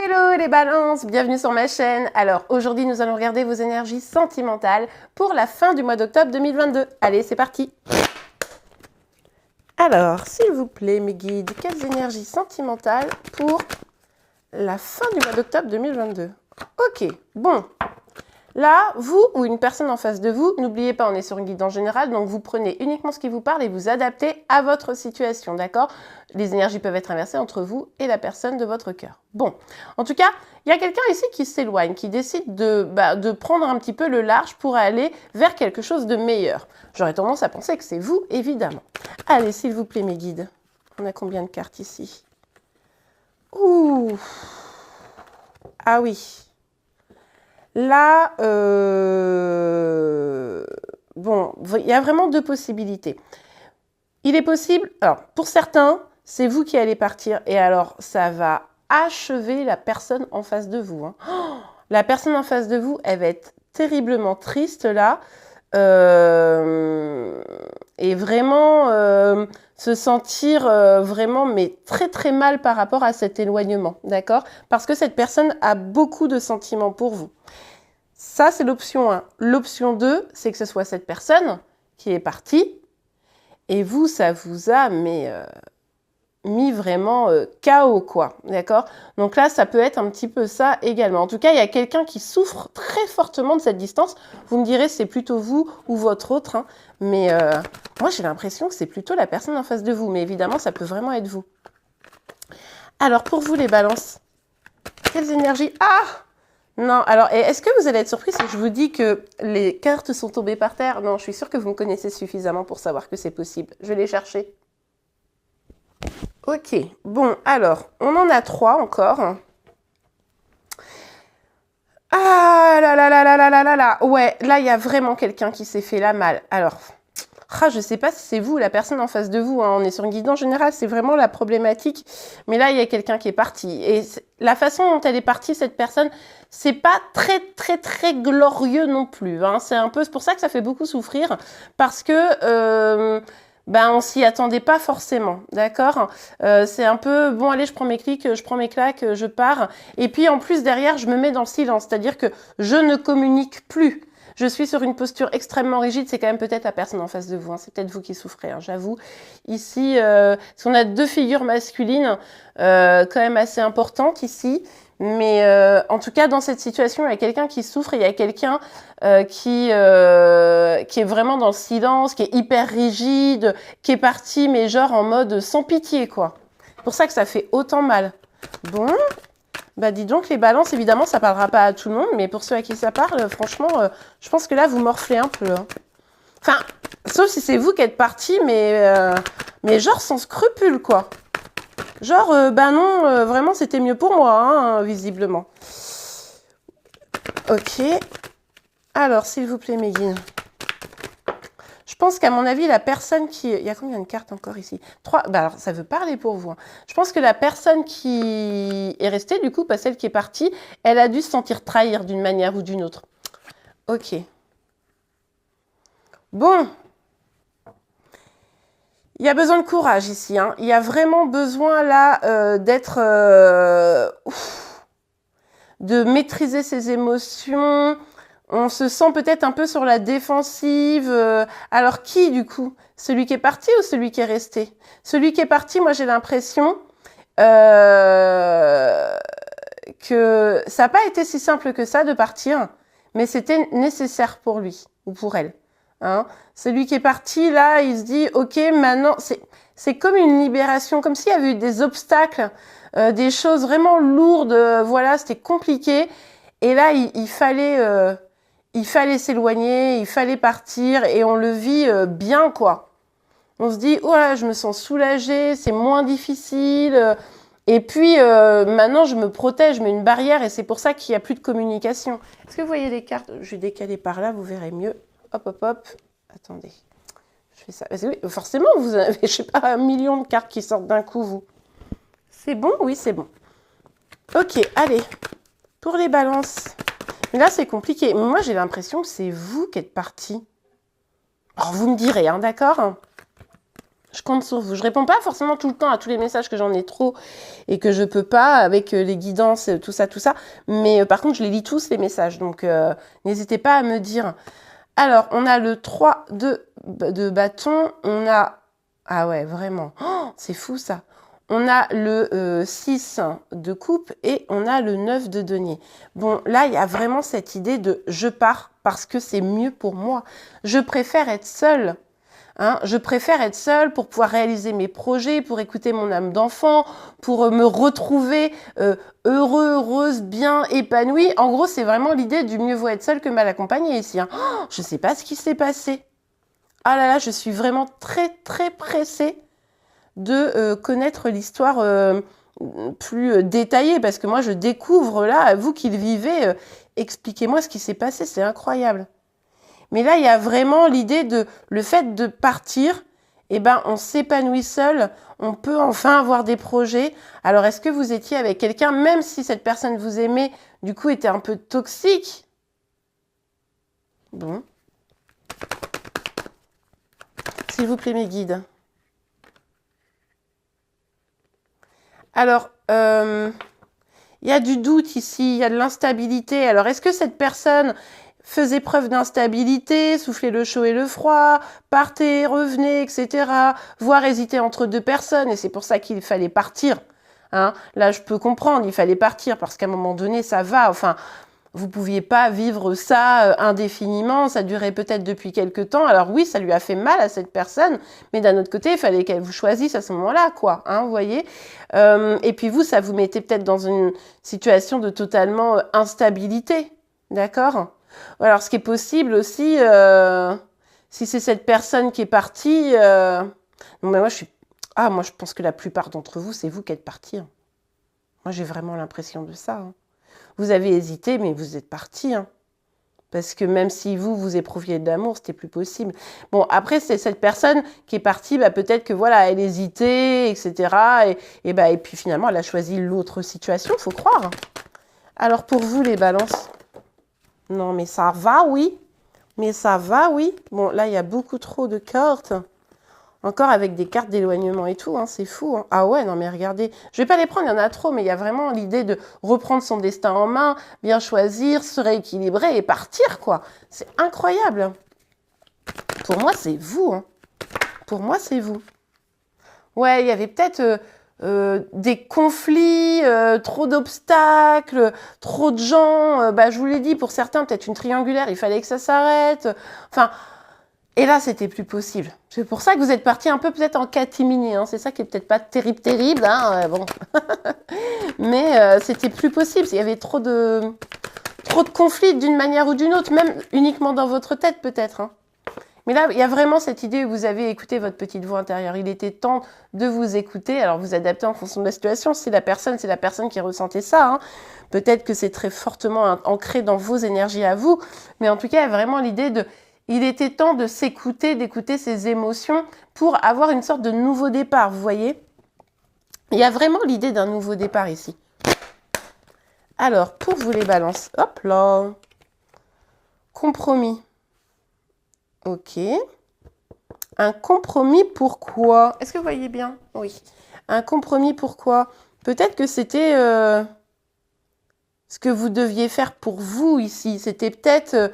Hello les balances, bienvenue sur ma chaîne. Alors aujourd'hui nous allons regarder vos énergies sentimentales pour la fin du mois d'octobre 2022. Allez, c'est parti. Alors, s'il vous plaît mes guides, quelles énergies sentimentales pour la fin du mois d'octobre 2022? Ok, bon. Là, vous ou une personne en face de vous, n'oubliez pas, on est sur une guide en général, donc vous prenez uniquement ce qui vous parle et vous adaptez à votre situation, d'accord? Les énergies peuvent être inversées entre vous et la personne de votre cœur. Bon, en tout cas, il y a quelqu'un ici qui s'éloigne, qui décide de prendre un petit peu le large pour aller vers quelque chose de meilleur. J'aurais tendance à penser que c'est vous, évidemment. Allez, s'il vous plaît, mes guides. On a combien de cartes ici? Ouh! Ah oui. Là, bon, il y a vraiment deux possibilités. Il est possible, alors pour certains, c'est vous qui allez partir et alors ça va achever la personne en face de vous. Hein. Oh, la personne en face de vous, elle va être terriblement triste là et vraiment se sentir vraiment mais très très mal par rapport à cet éloignement, d'accord? Parce que cette personne a beaucoup de sentiments pour vous. Ça, c'est l'option 1. L'option 2, c'est que ce soit cette personne qui est partie et vous, ça vous a mis vraiment KO, quoi. D'accord? Donc là, ça peut être un petit peu ça également. En tout cas, il y a quelqu'un qui souffre très fortement de cette distance. Vous me direz, c'est plutôt vous ou votre autre. Hein. Mais moi, j'ai l'impression que c'est plutôt la personne en face de vous. Mais évidemment, ça peut vraiment être vous. Alors, pour vous, les balances, quelles énergies... Ah! Non, alors, est-ce que vous allez être surpris si je vous dis que les cartes sont tombées par terre? Non, je suis sûre que vous me connaissez suffisamment pour savoir que c'est possible. Je vais les chercher. Ok, bon, alors, on en a 3 encore. Ah là là là là là là là là. Ouais, là, il y a vraiment quelqu'un qui s'est fait la malle. Alors... Ah, je ne sais pas si c'est vous ou la personne en face de vous. Hein. On est sur une guide en général, c'est vraiment la problématique. Mais là, il y a quelqu'un qui est parti. Et la façon dont elle est partie, cette personne, c'est pas très, très, très glorieux non plus. Hein. C'est pour ça que ça fait beaucoup souffrir. Parce que on s'y attendait pas forcément. D'accord? C'est un peu, bon, allez, je prends mes clics, je prends mes claques, je pars. Et puis, en plus, derrière, je me mets dans le silence. C'est-à-dire que je ne communique plus. Je suis sur une posture extrêmement rigide, c'est quand même peut-être la personne en face de vous, hein. C'est peut-être vous qui souffrez, hein, j'avoue. Ici, parce qu'on a 2 figures masculines quand même assez importantes ici, mais en tout cas, dans cette situation, il y a quelqu'un qui souffre, il y a quelqu'un qui est vraiment dans le silence, qui est hyper rigide, qui est parti, mais genre en mode sans pitié, quoi. C'est pour ça que ça fait autant mal. Bon... Bah dis donc, les balances, évidemment, ça parlera pas à tout le monde, mais pour ceux à qui ça parle, franchement, je pense que là, vous morflez un peu. Hein. Enfin, sauf si c'est vous qui êtes parti, mais genre sans scrupule, quoi. Genre, bah non, vraiment, c'était mieux pour moi, hein, visiblement. Ok. Alors, s'il vous plaît, mes guides. Je pense qu'à mon avis, la personne qui... Il y a combien de cartes encore ici? 3. Bah alors, ça veut parler pour vous. Hein. Je pense que la personne qui est restée, du coup, pas celle qui est partie, elle a dû se sentir trahir d'une manière ou d'une autre. Ok. Bon. Il y a besoin de courage ici. Hein. Il y a vraiment besoin, là, de maîtriser ses émotions... On se sent peut-être un peu sur la défensive. Alors qui, du coup? Celui qui est parti ou celui qui est resté? Celui qui est parti, moi, j'ai l'impression que ça n'a pas été si simple que ça de partir, mais c'était nécessaire pour lui ou pour elle. Hein? Celui qui est parti, là, il se dit, ok, maintenant, c'est comme une libération, comme s'il y avait eu des obstacles, des choses vraiment lourdes, voilà, c'était compliqué. Et là, il fallait s'éloigner, il fallait partir et on le vit bien, quoi. On se dit, oh là, je me sens soulagée, c'est moins difficile. Et puis, maintenant, je me protège, je mets une barrière et c'est pour ça qu'il n'y a plus de communication. Est-ce que vous voyez les cartes? Je vais décaler par là, vous verrez mieux. Hop, hop, hop. Attendez. Je fais ça. Parce que oui, forcément, vous avez, je sais pas, 1 million de cartes qui sortent d'un coup, vous. C'est bon? Oui, c'est bon. Ok, allez. Pour les balances. Mais là, c'est compliqué. Moi, j'ai l'impression que c'est vous qui êtes parti. Alors, vous me direz, hein, d'accord? Je compte sur vous. Je réponds pas forcément tout le temps à tous les messages que j'en ai trop et que je peux pas avec les guidances, tout ça, tout ça. Mais par contre, je les lis tous, les messages. Donc, n'hésitez pas à me dire. Alors, on a le 3 de bâton. On a... Ah ouais, vraiment. Oh, c'est fou, ça. On a le 6 de coupe et on a le 9 de denier. Bon, là, il y a vraiment cette idée de « je pars parce que c'est mieux pour moi ». Je préfère être seule. Hein, je préfère être seule pour pouvoir réaliser mes projets, pour écouter mon âme d'enfant, pour me retrouver heureux, heureuse, bien, épanouie. En gros, c'est vraiment l'idée du mieux vaut être seule que mal accompagnée ici. Hein. Oh, je ne sais pas ce qui s'est passé. Ah là là, je suis vraiment très, très pressée de connaître l'histoire plus détaillée, parce que moi, je découvre là, vous qui le vivez, expliquez-moi ce qui s'est passé, c'est incroyable. Mais là, il y a vraiment l'idée de le fait de partir, eh ben, on s'épanouit seul, on peut enfin avoir des projets. Alors, est-ce que vous étiez avec quelqu'un, même si cette personne vous aimait, du coup, était un peu toxique? Bon. S'il vous plaît, mes guides. Alors, il y a du doute ici, il y a de l'instabilité. Alors, est-ce que cette personne faisait preuve d'instabilité, soufflait le chaud et le froid, partait, revenait, etc., voire hésitait entre deux personnes, et c'est pour ça qu'il fallait partir. Hein. Là, je peux comprendre, il fallait partir, parce qu'à un moment donné, ça va, enfin, vous ne pouviez pas vivre ça indéfiniment, ça durait peut-être depuis quelque temps, alors oui, ça lui a fait mal à cette personne, mais d'un autre côté, il fallait qu'elle vous choisisse à ce moment-là, quoi, hein, vous voyez. Et puis vous, ça vous mettait peut-être dans une situation de totalement instabilité, d'accord ? Alors, ce qui est possible aussi, si c'est cette personne qui est partie, non, mais moi, moi, je pense que la plupart d'entre vous, c'est vous qui êtes partis. Hein. Moi, j'ai vraiment l'impression de ça. Hein. Vous avez hésité, mais vous êtes partis. Hein. Parce que même si vous éprouviez de l'amour, c'était plus possible. Bon, après, c'est cette personne qui est partie, bah, peut-être que voilà, elle hésitait, etc. Et puis finalement, elle a choisi l'autre situation, faut croire. Alors, pour vous, les balances. Non, mais ça va, oui. Mais ça va, oui. Bon, là, il y a beaucoup trop de cartes. Encore avec des cartes d'éloignement et tout, hein, c'est fou. Hein. Ah ouais, non, mais regardez. Je vais pas les prendre, il y en a trop, mais il y a vraiment l'idée de reprendre son destin en main, bien choisir, se rééquilibrer et partir, quoi. C'est incroyable. Pour moi, c'est vous. Hein. Pour moi, c'est vous. Ouais, il y avait peut-être... des conflits, trop d'obstacles, trop de gens. Je vous l'ai dit, pour certains, peut-être une triangulaire, il fallait que ça s'arrête. Enfin, et là, c'était plus possible. C'est pour ça que vous êtes partis un peu peut-être en catimini. Hein. C'est ça qui est peut-être pas terrible. Hein, bon. Mais c'était plus possible. Il y avait trop de conflits d'une manière ou d'une autre, même uniquement dans votre tête peut-être. Hein. Mais là, il y a vraiment cette idée où vous avez écouté votre petite voix intérieure. Il était temps de vous écouter. Alors, vous adaptez en fonction de la situation. Si c'est la personne qui ressentait ça. Hein. Peut-être que c'est très fortement ancré dans vos énergies à vous. Mais en tout cas, il y a vraiment l'idée de... Il était temps de s'écouter, d'écouter ses émotions pour avoir une sorte de nouveau départ, vous voyez. Il y a vraiment l'idée d'un nouveau départ ici. Alors, pour vous les balances, hop là. Compromis. Ok. Un compromis pourquoi? Est-ce que vous voyez bien? Oui. Un compromis pourquoi? Peut-être que c'était ce que vous deviez faire pour vous ici. C'était peut-être,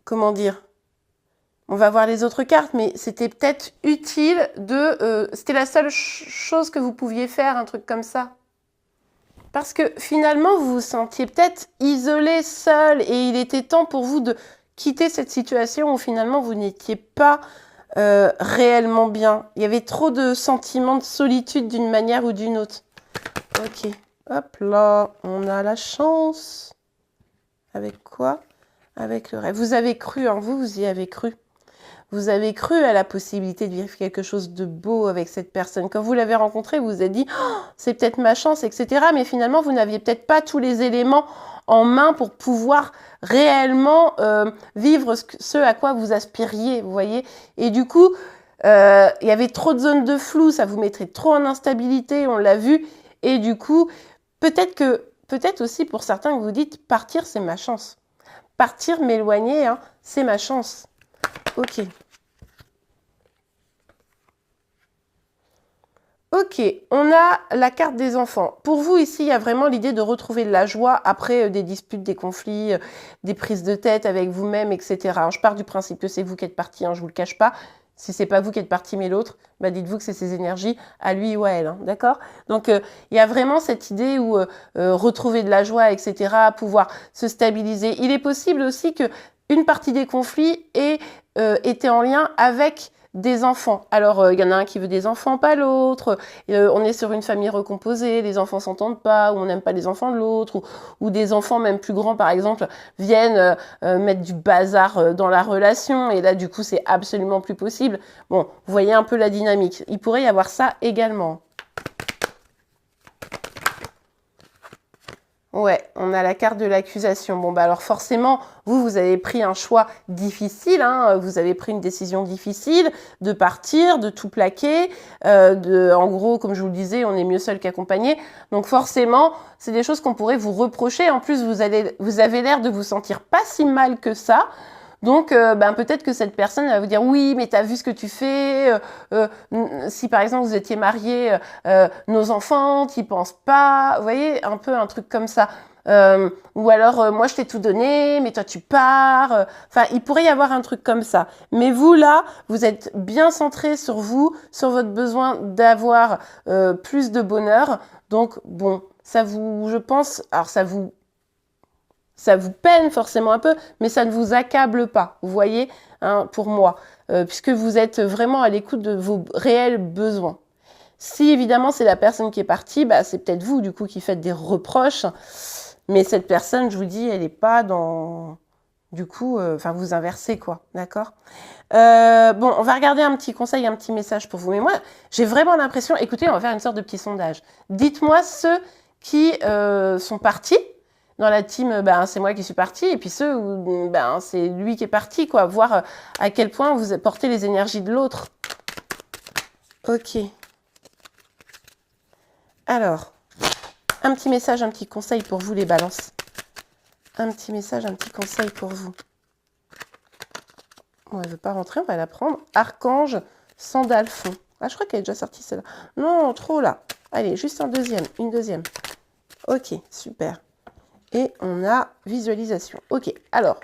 comment dire? On va voir les autres cartes, mais c'était peut-être utile de... c'était la seule chose que vous pouviez faire, un truc comme ça. Parce que finalement, vous vous sentiez peut-être isolé, seul, et il était temps pour vous de quitter cette situation où finalement vous n'étiez pas réellement bien. Il y avait trop de sentiments de solitude d'une manière ou d'une autre. Ok, hop là, on a la chance. Avec quoi? Avec le rêve. Vous avez cru, hein, vous y avez cru. Vous avez cru à la possibilité de vivre quelque chose de beau avec cette personne. Quand vous l'avez rencontrée, vous vous êtes dit oh, « c'est peut-être ma chance », etc. Mais finalement, vous n'aviez peut-être pas tous les éléments en main pour pouvoir réellement vivre ce à quoi vous aspiriez, vous voyez. Et du coup, il y avait trop de zones de flou, ça vous mettrait trop en instabilité, on l'a vu. Et du coup, peut-être aussi pour certains que vous dites « partir, c'est ma chance ». Partir, m'éloigner, hein, c'est ma chance. Ok. Ok, on a la carte des enfants. Pour vous, ici, il y a vraiment l'idée de retrouver de la joie après des disputes, des conflits, des prises de tête avec vous-même, etc. Alors, je pars du principe que c'est vous qui êtes parti, hein, je vous le cache pas. Si c'est pas vous qui êtes parti, mais l'autre, bah dites-vous que c'est ses énergies, à lui ou à elle, hein, d'accord? Donc, il y a vraiment cette idée où retrouver de la joie, etc., pouvoir se stabiliser. Il est possible aussi que une partie des conflits ait été en lien avec des enfants. Alors, il y en a un qui veut des enfants, pas l'autre. On est sur une famille recomposée, les enfants s'entendent pas, ou on n'aime pas les enfants de l'autre, ou des enfants même plus grands, par exemple, viennent mettre du bazar dans la relation, et là, du coup, c'est absolument plus possible. Bon, vous voyez un peu la dynamique. Il pourrait y avoir ça également. Ouais, on a la carte de l'accusation. Bon, bah alors forcément, vous avez pris un choix difficile, hein, vous avez pris une décision difficile de partir, de tout plaquer, en gros, comme je vous le disais, on est mieux seul qu'accompagné. Donc forcément, c'est des choses qu'on pourrait vous reprocher. En plus, vous avez l'air de vous sentir pas si mal que ça. Donc, peut-être que cette personne va vous dire oui, mais t'as vu ce que tu fais. Si par exemple vous étiez mariés, nos enfants, t'y penses pas. Vous voyez, un peu un truc comme ça. Ou alors, moi je t'ai tout donné, mais toi tu pars. Enfin, il pourrait y avoir un truc comme ça. Mais vous là, vous êtes bien centré sur vous, sur votre besoin d'avoir plus de bonheur. Donc bon, ça vous, je pense, alors ça vous peine forcément un peu, mais ça ne vous accable pas, vous voyez, hein, pour moi, puisque vous êtes vraiment à l'écoute de vos réels besoins. Si évidemment c'est la personne qui est partie, bah, c'est peut-être vous du coup qui faites des reproches, mais cette personne, je vous dis, elle n'est pas dans... Du coup, enfin vous inversez quoi, d'accord? Bon, on va regarder un petit conseil, un petit message pour vous. Mais moi, j'ai vraiment l'impression, écoutez, on va faire une sorte de petit sondage. Dites-moi ceux qui sont partis. Dans la team, c'est moi qui suis partie, et puis ceux où c'est lui qui est parti, quoi. Voir à quel point vous portez les énergies de l'autre. Ok. Alors, un petit message, un petit conseil pour vous, les balances. Un petit message, un petit conseil pour vous. Bon, elle ne veut pas rentrer, on va la prendre. Archange, Sandalphon. Ah, je crois qu'elle est déjà sortie, celle-là. Non, trop, là. Allez, juste une deuxième. Ok, super. Et on a visualisation. Ok, alors,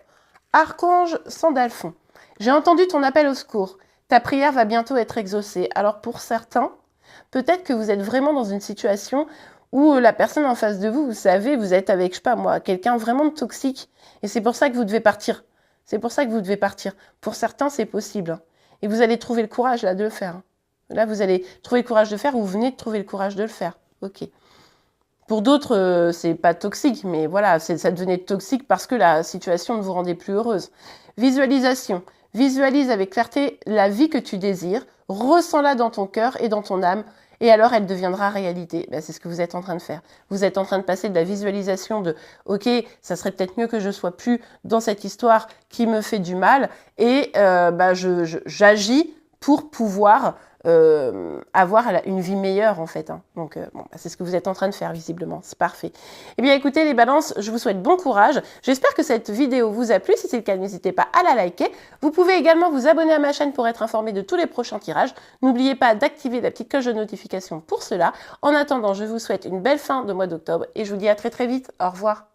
Archange Sandalphon. J'ai entendu ton appel au secours. Ta prière va bientôt être exaucée. Alors pour certains, peut-être que vous êtes vraiment dans une situation où la personne en face de vous, vous savez, vous êtes avec, je sais pas moi, quelqu'un vraiment de toxique. Et c'est pour ça que vous devez partir. C'est pour ça que vous devez partir. Pour certains, c'est possible. Hein. Et vous allez trouver le courage là de le faire. Hein. Là, vous allez trouver le courage de le faire ou vous venez de trouver le courage de le faire. Ok. Pour d'autres, c'est pas toxique, mais voilà, ça devenait toxique parce que la situation ne vous rendait plus heureuse. Visualisation. Visualise avec clarté la vie que tu désires, ressens-la dans ton cœur et dans ton âme, et alors elle deviendra réalité. C'est ce que vous êtes en train de faire. Vous êtes en train de passer de la visualisation de « Ok, ça serait peut-être mieux que je sois plus dans cette histoire qui me fait du mal, et j'agis pour pouvoir... avoir une vie meilleure en fait. Hein. Donc c'est ce que vous êtes en train de faire visiblement, c'est parfait. Eh bien écoutez les balances, je vous souhaite bon courage. J'espère que cette vidéo vous a plu. Si c'est le cas, n'hésitez pas à la liker. Vous pouvez également vous abonner à ma chaîne pour être informé de tous les prochains tirages. N'oubliez pas d'activer la petite cloche de notification pour cela. En attendant, je vous souhaite une belle fin de mois d'octobre et je vous dis à très très vite. Au revoir.